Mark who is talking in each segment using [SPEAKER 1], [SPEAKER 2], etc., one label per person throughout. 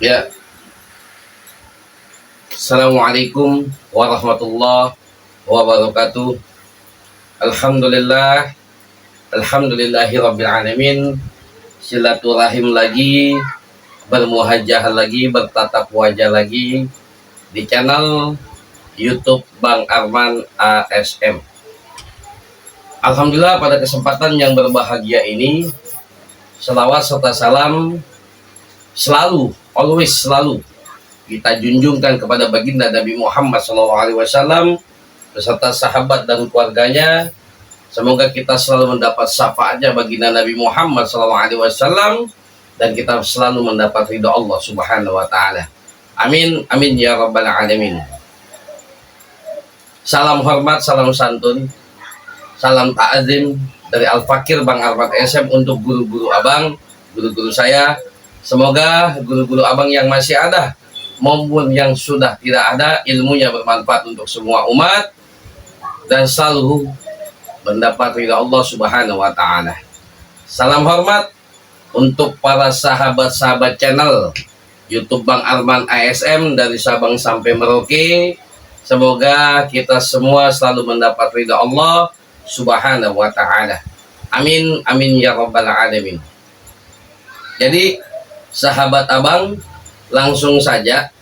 [SPEAKER 1] Ya, Assalamualaikum warahmatullahi wabarakatuh. Alhamdulillah, alhamdulillahirabbil alamin. Silaturahim lagi, bermuhajah lagi, bertatap wajah lagi di channel YouTube Bang Arman ASM. Alhamdulillah, pada kesempatan yang berbahagia ini, selawat serta salam selalu kita junjungkan kepada baginda Nabi Muhammad SAW beserta sahabat dan keluarganya. Semoga kita selalu mendapat syafaatnya baginda Nabi Muhammad SAW dan kita selalu mendapat ridha Allah Subhanahu wa taala. Amin amin ya rabbal alamin. Salam hormat, salam santun, salam ta'zim dari Al-Fakir Bang Arman ASM untuk guru-guru abang, guru-guru saya. Semoga guru-guru abang yang masih ada maupun yang sudah tidak ada, ilmunya bermanfaat untuk semua umat dan selalu mendapat ridha Allah Subhanahu wa taala. Salam hormat untuk para sahabat-sahabat channel YouTube Bang Arman ASM dari Sabang sampai Merauke. Semoga kita semua selalu mendapat ridha Allah Subhanahu wa taala. Amin amin ya rabbal alamin. Jadi sahabat abang, langsung saja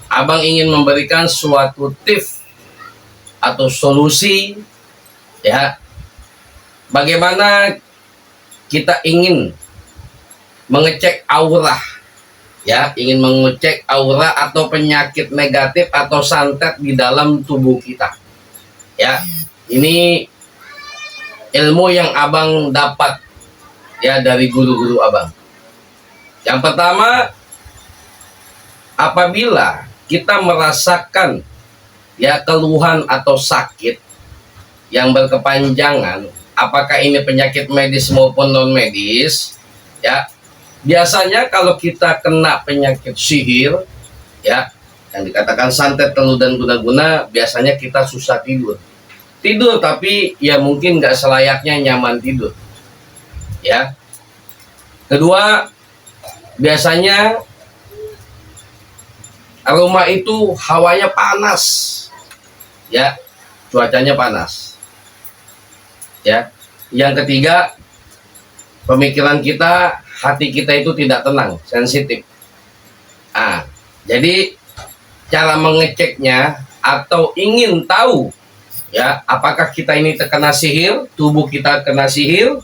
[SPEAKER 1] abang ingin memberikan suatu tips atau solusi, ya, bagaimana kita ingin mengecek aura, ya, ingin mengecek aura atau penyakit negatif atau santet di dalam tubuh kita. Ya, ini ilmu yang abang dapat, ya, dari guru-guru abang. Yang pertama, apabila kita merasakan, ya, keluhan atau sakit yang berkepanjangan, apakah ini penyakit medis maupun non medis, ya, biasanya kalau kita kena penyakit sihir, ya, yang dikatakan santet, teluh dan guna-guna, biasanya kita susah tidur tapi ya mungkin nggak selayaknya nyaman tidur, ya. Kedua, biasanya rumah itu hawanya panas, ya, cuacanya panas, ya. Yang ketiga, pemikiran kita, hati kita itu tidak tenang, sensitif. Jadi cara mengeceknya atau ingin tahu, ya, apakah kita ini terkena sihir, tubuh kita kena sihir,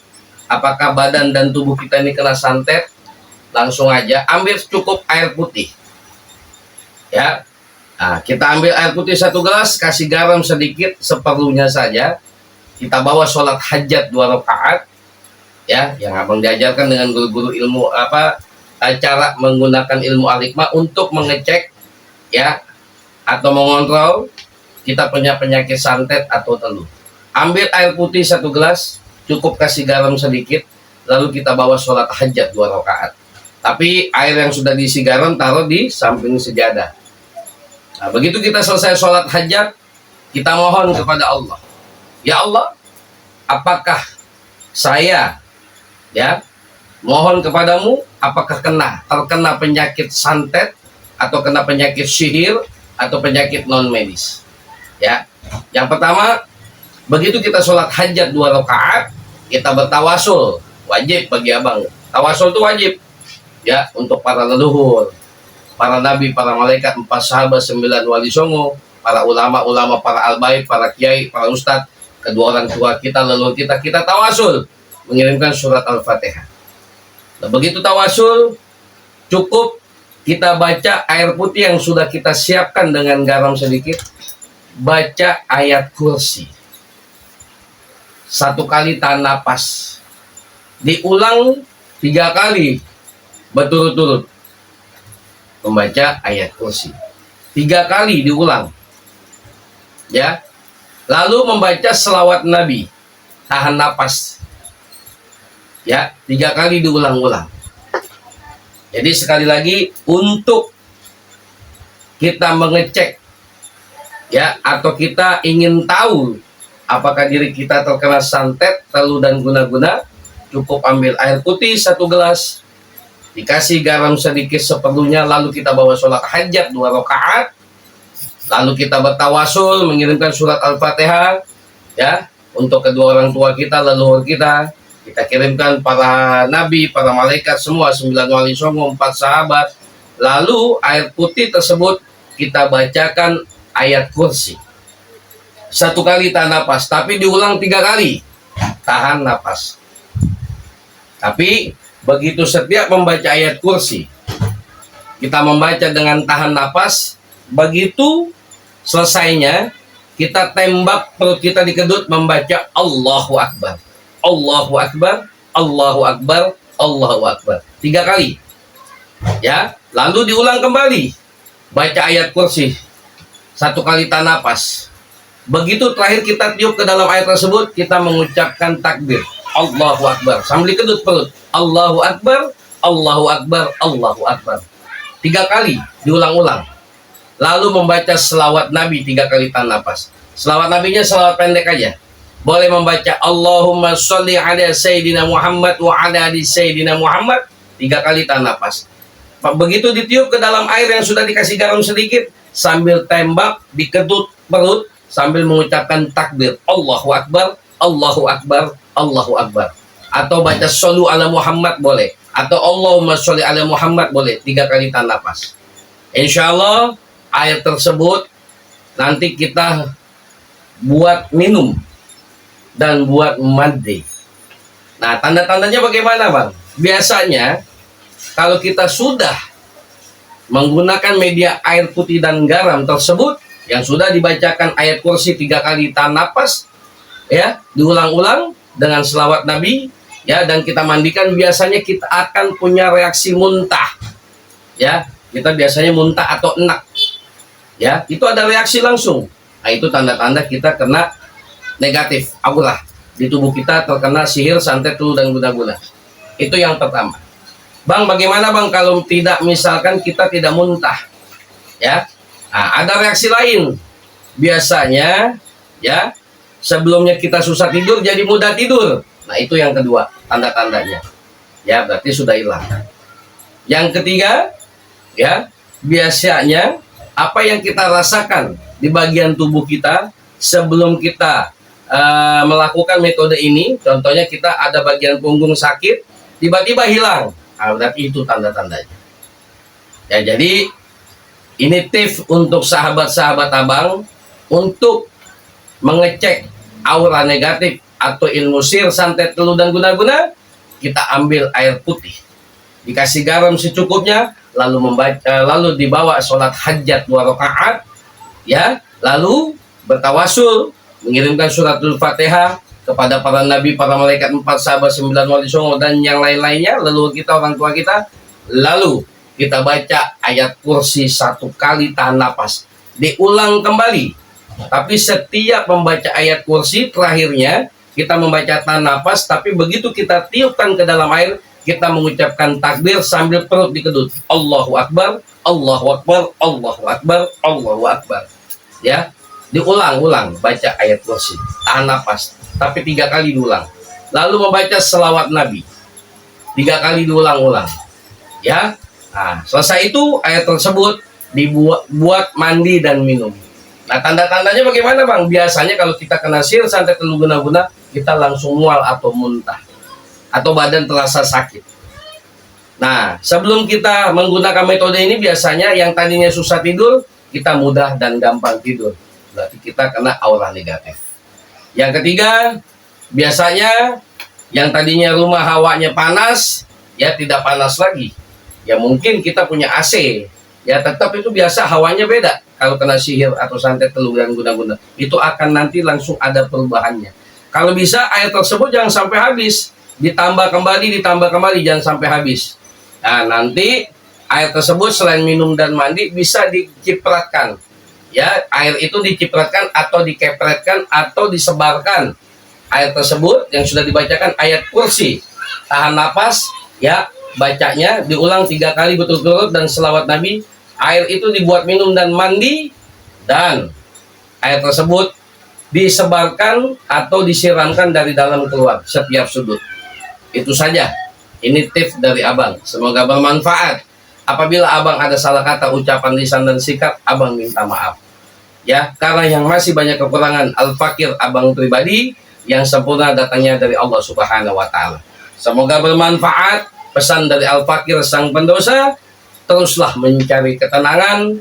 [SPEAKER 1] apakah badan dan tubuh kita ini kena santet, langsung aja ambil cukup air putih, ya. Kita ambil air putih 1 gelas, kasih garam sedikit seperlunya saja. Kita bawa sholat hajat 2 rakaat, ya, yang abang diajarkan dengan guru-guru ilmu cara menggunakan ilmu al-hikmah untuk mengecek, ya, atau mengontrol kita punya penyakit santet atau teluh. Ambil air putih 1 gelas, cukup kasih garam sedikit, lalu kita bawa sholat hajat 2 rakaat. Tapi air yang sudah diisi garam taruh di samping sejadah. Begitu kita selesai sholat hajat, kita mohon kepada Allah, ya Allah, apakah saya, ya, mohon kepadamu, apakah terkena penyakit santet atau kena penyakit sihir atau penyakit non medis, ya. Yang pertama, begitu kita sholat hajat 2 rakaat, kita bertawasul, wajib bagi abang. Tawasul itu wajib, ya, untuk para leluhur, para nabi, para malaikat, 4 sahabat, 9 wali songo, para ulama-ulama, para al-bait, para kiai, para ustadz, kedua orang tua kita, leluhur kita, kita tawasul mengirimkan surat Al-Fatihah. Nah, begitu tawasul, cukup kita baca air putih yang sudah kita siapkan dengan garam sedikit, baca ayat kursi 1 kali, tahan napas, diulang 3 kali berturut-turut, membaca ayat kursi 3 kali diulang, ya. Lalu membaca selawat Nabi, tahan napas, ya, 3 kali diulang-ulang. Jadi sekali lagi, untuk kita mengecek, ya, atau kita ingin tahu apakah diri kita terkena santet, teluh dan guna-guna, cukup ambil air putih 1 gelas, dikasih garam sedikit seperlunya, lalu kita bawa sholat hajat 2 rakaat, lalu kita bertawasul mengirimkan surat Al-Fatihah ya untuk kedua orang tua kita, leluhur kita kirimkan para nabi, para malaikat semua, 9 wali songo, 4 sahabat. Lalu air putih tersebut kita bacakan ayat kursi 1 kali tahan napas, tapi diulang 3 kali tahan napas. Tapi begitu setiap membaca ayat kursi kita membaca dengan tahan napas, begitu selesainya kita tembak perut kita dikedut membaca Allahu Akbar, Allahu Akbar, Allahu Akbar, Allahu Akbar 3 kali ya. Lalu diulang kembali baca ayat kursi 1 kali tahan napas. Begitu terakhir kita tiup ke dalam air tersebut, kita mengucapkan takbir Allahu Akbar sambil dikedut perut, Allahu Akbar, Allahu Akbar, Allahu Akbar 3 kali diulang-ulang. Lalu membaca selawat Nabi 3 kali tahan napas. Selawat Nabinya selawat pendek aja. Boleh membaca Allahumma sholli ala Sayyidina Muhammad wa ala ali Sayyidina Muhammad 3 kali tahan napas. Begitu ditiup ke dalam air yang sudah dikasih garam sedikit, sambil tembak dikedut perut sambil mengucapkan takbir Allahu Akbar, Allahu Akbar, Allahu Akbar. Atau baca shollu ala Muhammad boleh, atau Allahumma sholli ala Muhammad boleh 3 kali tahan napas. Insya Allah air tersebut nanti kita buat minum dan buat mandi. Nah, tanda-tandanya bagaimana, Bang? Biasanya kalau kita sudah menggunakan media air putih dan garam tersebut yang sudah dibacakan ayat kursi 3 kali tahan napas ya, diulang-ulang dengan selawat Nabi ya, dan kita mandikan, biasanya kita akan punya reaksi muntah ya. Kita biasanya muntah atau enak ya, itu ada reaksi langsung. Nah, itu tanda-tanda kita kena negatif aura di tubuh kita, terkena sihir, santet, tulu, dan guna-guna. Itu yang pertama. Bang, bagaimana Bang kalau tidak, misalkan kita tidak muntah ya? Nah, ada reaksi lain. Biasanya ya, sebelumnya kita susah tidur jadi mudah tidur. Nah, itu yang kedua tanda-tandanya ya, berarti sudah hilang. Yang ketiga ya, biasanya apa yang kita rasakan di bagian tubuh kita sebelum kita melakukan metode ini, contohnya kita ada bagian punggung sakit, tiba-tiba hilang. Nah, berarti itu tanda-tandanya ya. Jadi ini tips untuk sahabat-sahabat Abang untuk mengecek aura negatif atau ilmu sihir, santet, telu, dan guna-guna. Kita ambil air putih, dikasih garam secukupnya, lalu membaca, lalu dibawa sholat hajat 2 rakaat ya, lalu bertawasul mengirimkan surat Al-Fatihah kepada para nabi, para malaikat, 4 sahabat, 9 wali songo, dan yang lain-lainnya, leluhur kita, orang tua kita. Lalu kita baca ayat kursi 1 kali tahan napas, diulang kembali. Tapi setiap membaca ayat kursi terakhirnya kita membaca tahan napas, tapi begitu kita tiupkan ke dalam air, kita mengucapkan takbir sambil perut dikedut Allahu Akbar, Allahu Akbar, Allahu Akbar, Allahu Akbar ya. Diulang-ulang baca ayat kursi, tahan napas, tapi 3 kali diulang. Lalu membaca selawat Nabi 3 kali diulang-ulang ya. Nah, selesai itu air tersebut dibuat mandi dan minum. Nah, tanda-tandanya bagaimana Bang? Biasanya kalau kita kena sihir, santet, telu, guna-guna, kita langsung mual atau muntah, atau badan terasa sakit. Nah, sebelum kita menggunakan metode ini, biasanya yang tadinya susah tidur, kita mudah dan gampang tidur. Berarti kita kena aura negatif. Yang ketiga, biasanya yang tadinya rumah hawanya panas, ya tidak panas lagi. Ya mungkin kita punya AC, ya tetap itu biasa hawanya beda. Kalau kena sihir atau santet, telu, dan guna-guna, itu akan nanti langsung ada perubahannya. Kalau bisa air tersebut jangan sampai habis, ditambah kembali, jangan sampai habis. Nah, nanti air tersebut selain minum dan mandi bisa dicipratkan. Ya, air itu dicipratkan atau dikepretkan atau disebarkan. Air tersebut yang sudah dibacakan ayat kursi, tahan napas, ya, bacanya diulang 3 kali betul-betul dan selawat Nabi. Air itu dibuat minum dan mandi, dan air tersebut disebarkan atau disiramkan dari dalam keluar setiap sudut. Itu saja Ini tips dari abang, semoga bermanfaat. Apabila abang ada salah kata, ucapan, lisan, dan sikap, abang minta maaf. Ya, karena yang masih banyak kekurangan al-fakir abang pribadi, yang sempurna datangnya dari Allah Subhanahu wa Ta'ala. Semoga bermanfaat pesan dari al-fakir sang pendosa. Teruslah mencari ketenangan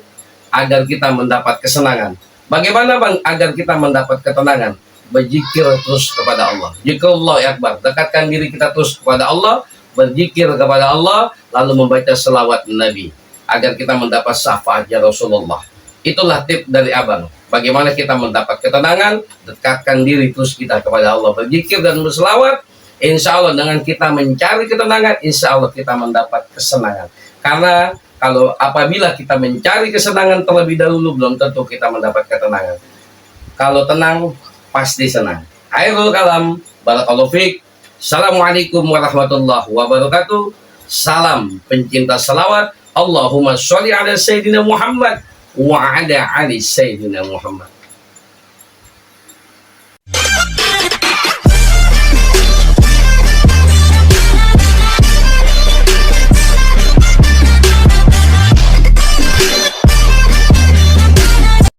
[SPEAKER 1] agar kita mendapat kesenangan. Bagaimana bang agar kita mendapat ketenangan? Berzikir terus kepada Allah. Zikrullah akbar. Dekatkan diri kita terus kepada Allah, berzikir kepada Allah, lalu membaca selawat Nabi agar kita mendapat syafaat ya Rasulullah. Itulah tip dari abang. Bagaimana kita mendapat ketenangan? Dekatkan diri terus kita kepada Allah, berzikir dan berselawat. Insya Allah dengan kita mencari ketenangan, insya Allah kita mendapat kesenangan. Karena kalau apabila kita mencari kesenangan terlebih dahulu, belum tentu kita mendapat ketenangan. Kalau tenang, pasti senang. Akhirul kalam, barakallahu fiik. Assalamualaikum warahmatullahi wabarakatuh. Salam pencinta salawat. Allahumma sholli ala Sayyidina Muhammad wa ala ali Sayyidina Muhammad.